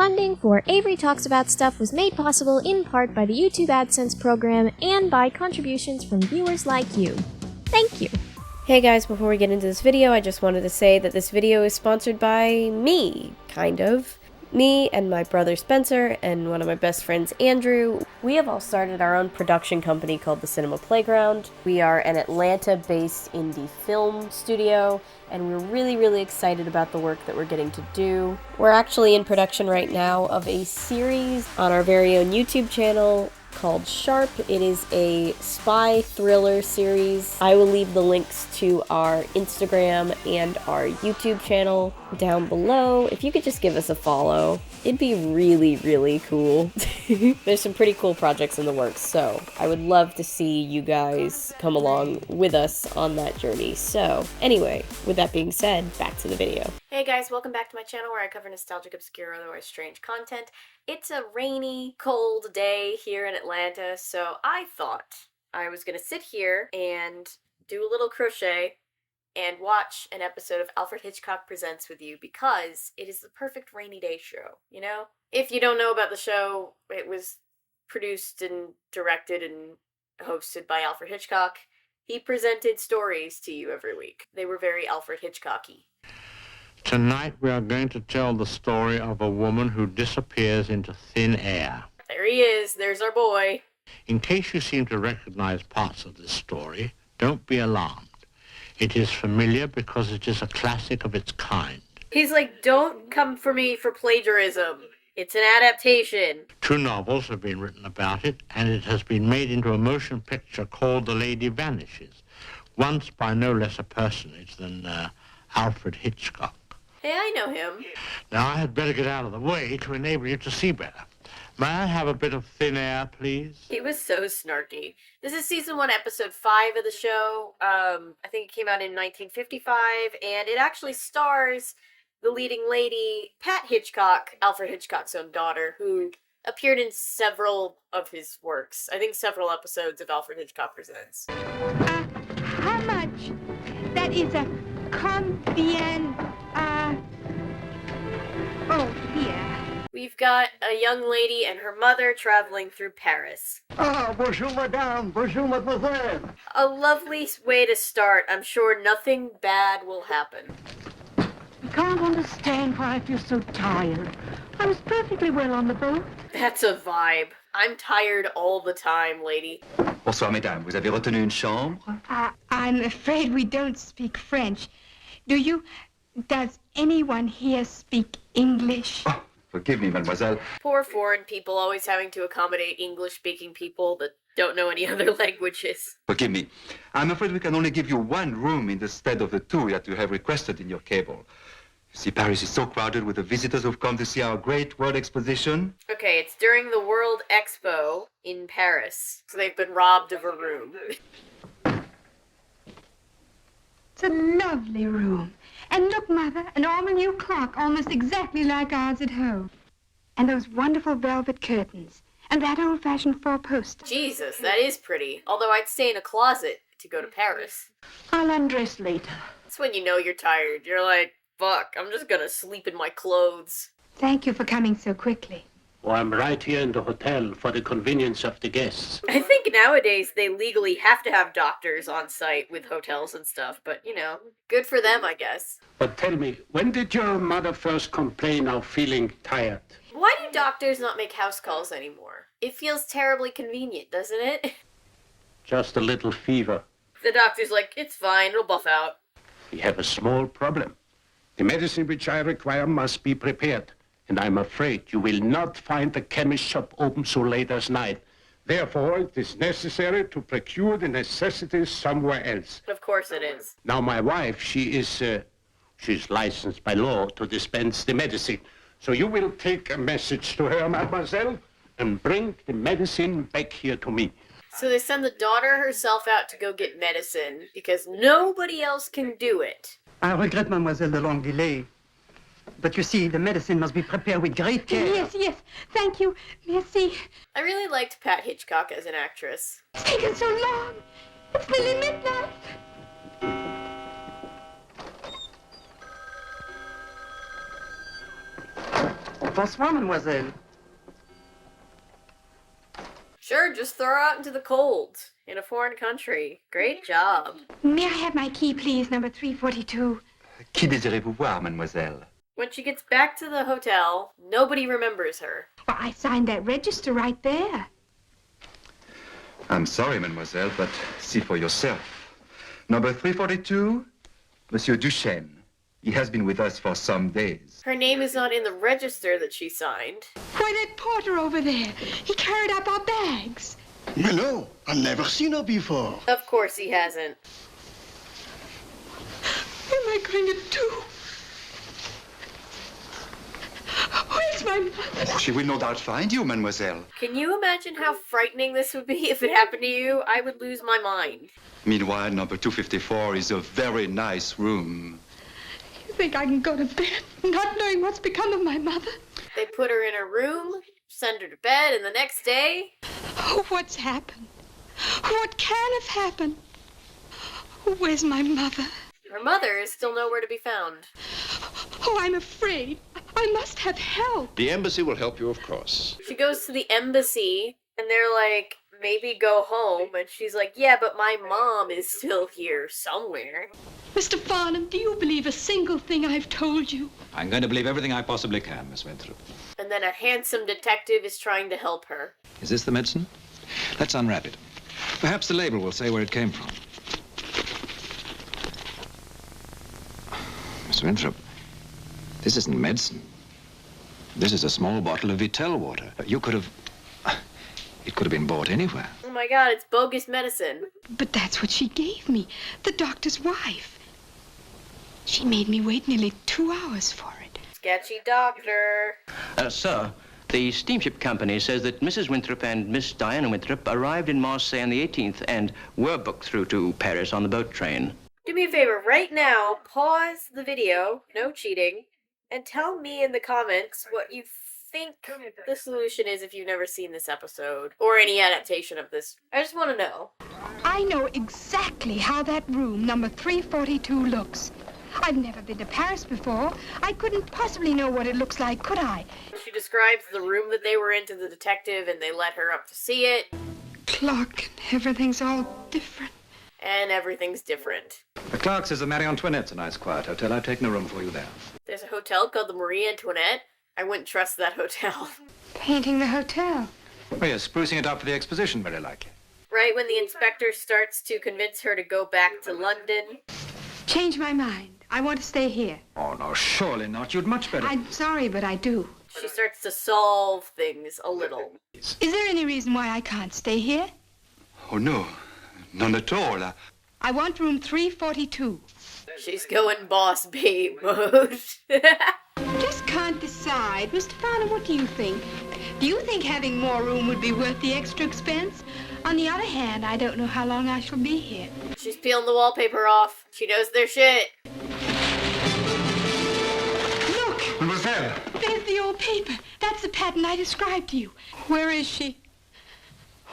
Funding for Avery Talks About Stuff was made possible in part by the YouTube AdSense program and by contributions from viewers like you. Thank you! Hey guys, before we get into this video, I just wanted to say that this video is sponsored by me, kind of. Me and my brother Spencer and one of my best friends Andrew, we have all started our own production company called The Cinema Playground. We are an Atlanta-based indie film studio, and we're really excited about the work that we're getting to do. We're actually in production right now of a series on our very own YouTube channel called Sharp. It is a spy thriller series. I will leave the links to our Instagram and our YouTube channel down below. If you could just give us a follow, it'd be really cool. There's some pretty cool projects in the works, so I would love to see you guys come along with us on that journey. So anyway, with that being said, back to the video. Hey guys, welcome back to my channel where I cover nostalgic, obscure, otherwise strange content. It's a rainy, cold day here in Atlanta, so I thought I was gonna sit here and do a little crochet and watch an episode of Alfred Hitchcock Presents with you because it is the perfect rainy day show, you know? If you don't know about the show, it was produced and directed and hosted by Alfred Hitchcock. He presented stories to you every week. They were very Alfred Hitchcock-y. Tonight we are going to tell the story of a woman who disappears into thin air. There he is. There's our boy. In case you seem to recognize parts of this story, don't be alarmed. It is familiar because it is a classic of its kind. He's like, don't come for me for plagiarism. It's an adaptation. 2 novels have been written about it, and it has been made into a motion picture called The Lady Vanishes, once by no less a personage than Alfred Hitchcock. Hey, I know him. Now, I had better get out of the way to enable you to see better. May I have a bit of thin air, please? He was so snarky. This is season 1, episode 5 of the show. I think it came out in 1955, and it actually stars the leading lady, Pat Hitchcock, Alfred Hitchcock's own daughter, who appeared in several of his works. I think several episodes of Alfred Hitchcock Presents. How much? That is a combien, oh, here. We've got a young lady and her mother traveling through Paris. Ah, bonjour madame, bonjour mademoiselle. A lovely way to start. I'm sure nothing bad will happen. I can't understand why I feel so tired. I was perfectly well on the boat. That's a vibe. I'm tired all the time, lady. Bonsoir, mesdames. Vous avez retenu une chambre? I'm afraid we don't speak French. Does anyone here speak English? Oh, forgive me, mademoiselle. Poor foreign people always having to accommodate English-speaking people that don't know any other languages. Forgive me. I'm afraid we can only give you 1 room instead of the 2 that you have requested in your cable. You see, Paris is so crowded with the visitors who've come to see our great world exposition. Okay, it's during the World Expo in Paris, so they've been robbed of a room. It's a lovely room. And look, Mother, an all-new clock, almost exactly like ours at home. And those wonderful velvet curtains. And that old-fashioned 4-poster. Jesus, that is pretty. Although I'd stay in a closet to go to Paris. I'll undress later. That's when you know you're tired. You're like, fuck, I'm just gonna sleep in my clothes. Thank you for coming so quickly. Oh, I'm right here in the hotel for the convenience of the guests. I think nowadays they legally have to have doctors on site with hotels and stuff, but, you know, good for them, I guess. But tell me, when did your mother first complain of feeling tired? Why do doctors not make house calls anymore? It feels terribly convenient, doesn't it? Just a little fever. The doctor's like, it's fine, it'll buff out. We have a small problem. The medicine which I require must be prepared. And I'm afraid you will not find the chemist shop open so late as night. Therefore, it is necessary to procure the necessities somewhere else. Of course it is. Now, my wife, she's licensed by law to dispense the medicine. So you will take a message to her, mademoiselle, and bring the medicine back here to me. So they send the daughter herself out to go get medicine because nobody else can do it. I regret, mademoiselle, the long delay. But you see, the medicine must be prepared with great care. Yes. Thank you. Merci. I really liked Pat Hitchcock as an actress. It's taken so long. It's nearly midnight. Bonsoir, mademoiselle. Sure, just throw her out into the cold in a foreign country. Great job. May I have my key, please, number 342? Qui désirez-vous voir, mademoiselle? When she gets back to the hotel, nobody remembers her. Well, I signed that register right there. I'm sorry, mademoiselle, but see for yourself. Number 342, Monsieur Duchesne. He has been with us for some days. Her name is not in the register that she signed. Why, that porter over there. He carried up our bags. Mais no, I've never seen her before. Of course he hasn't. What am I going to do? Where's my mother? Oh, she will no doubt find you, mademoiselle. Can you imagine how frightening this would be if it happened to you? I would lose my mind. Meanwhile, number 254 is a very nice room. You think I can go to bed not knowing what's become of my mother? They put her in a room, send her to bed, and the next day... Oh, what's happened? What can have happened? Where's my mother? Her mother is still nowhere to be found. Oh, I'm afraid. I must have help. The embassy will help you, of course. She goes to the embassy, and they're like, maybe go home. And she's like, yeah, but my mom is still here somewhere. Mr. Farnham, do you believe a single thing I've told you? I'm going to believe everything I possibly can, Miss Winthrop. And then a handsome detective is trying to help her. Is this the medicine? Let's unwrap it. Perhaps the label will say where it came from. Miss Winthrop, this isn't medicine. This is a small bottle of Vittel water. You could have... It could have been bought anywhere. Oh my God, it's bogus medicine. But that's what she gave me, the doctor's wife. She made me wait nearly 2 hours for it. Sketchy doctor. Sir, the steamship company says that Mrs. Winthrop and Miss Diana Winthrop arrived in Marseille on the 18th and were booked through to Paris on the boat train. Do me a favor, right now, pause the video, no cheating, and tell me in the comments what you think the solution is if you've never seen this episode, or any adaptation of this. I just want to know. I know exactly how that room, number 342, looks. I've never been to Paris before. I couldn't possibly know what it looks like, could I? She describes the room that they were in to the detective, and they let her up to see it. Clock, everything's all different. And everything's different. The clerk says the Marie Antoinette's a nice quiet hotel. I've taken a room for you there. There's a hotel called the Marie Antoinette. I wouldn't trust that hotel. Painting the hotel. Oh, yes, sprucing it up for the exposition, very likely. Right when the inspector starts to convince her to go back to London. Change my mind. I want to stay here. Oh, no, surely not. You'd much better... I'm sorry, but I do. She starts to solve things a little. Is there any reason why I can't stay here? Oh, no. None at all. I want room 342. She's going boss babe mode. Just can't decide. Mr. Farnham, what do you think? Do you think having more room would be worth the extra expense? On the other hand, I don't know how long I shall be here. She's peeling the wallpaper off. She knows their shit. Look! Mademoiselle! There's the old paper. That's the pattern I described to you. Where is she?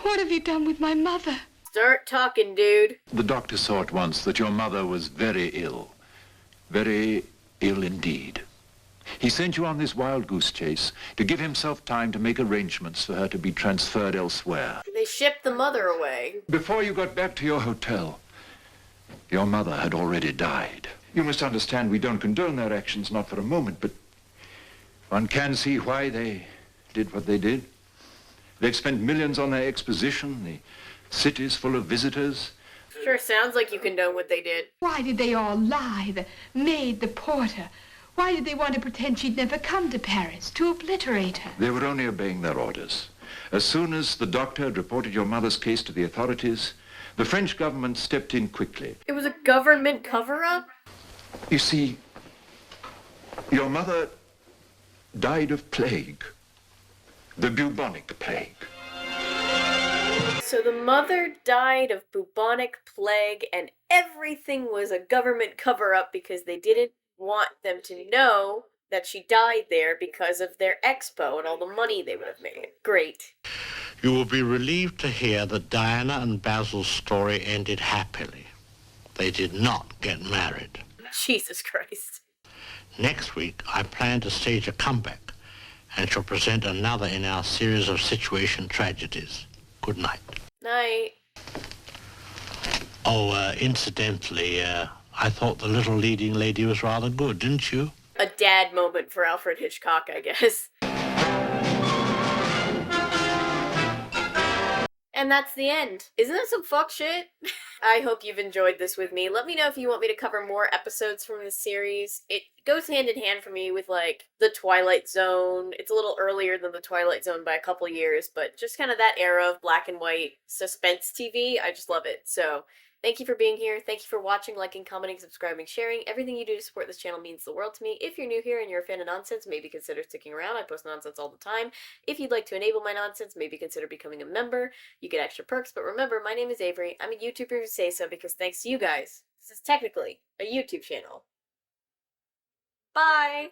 What have you done with my mother? Start talking, dude. The doctor saw at once that your mother was very ill. Very ill indeed. He sent you on this wild goose chase to give himself time to make arrangements for her to be transferred elsewhere. They shipped the mother away. Before you got back to your hotel, your mother had already died. You must understand we don't condone their actions, not for a moment, but one can see why they did what they did. They've spent millions on their exposition, the city's full of visitors. Sure sounds like you condone what they did. Why did they all lie? The maid, the porter. Why did they want to pretend she'd never come to Paris, to obliterate her? They were only obeying their orders. As soon as the doctor had reported your mother's case to the authorities, the French government stepped in quickly. It was a government cover-up? You see, your mother died of plague. The bubonic plague. So the mother died of bubonic plague, and everything was a government cover-up because they didn't want them to know that she died there because of their expo and all the money they would have made. Great. You will be relieved to hear that Diana and Basil's story ended happily. They did not get married. Jesus Christ. Next week, I plan to stage a comeback and shall present another in our series of situation tragedies. Good night. Night. Oh, incidentally, I thought the little leading lady was rather good, didn't you? A dad moment for Alfred Hitchcock, I guess. And that's the end. Isn't that some fuck shit? I hope you've enjoyed this with me. Let me know if you want me to cover more episodes from this series. It goes hand in hand for me with, like, The Twilight Zone. It's a little earlier than The Twilight Zone by a couple years, but just kind of that era of black and white suspense TV. I just love it. So, thank you for being here. Thank you for watching, liking, commenting, subscribing, sharing. Everything you do to support this channel means the world to me. If you're new here and you're a fan of nonsense, maybe consider sticking around. I post nonsense all the time. If you'd like to enable my nonsense, maybe consider becoming a member. You get extra perks, but remember, my name is Avery. I'm a YouTuber who say so because thanks to you guys, this is technically a YouTube channel. Bye!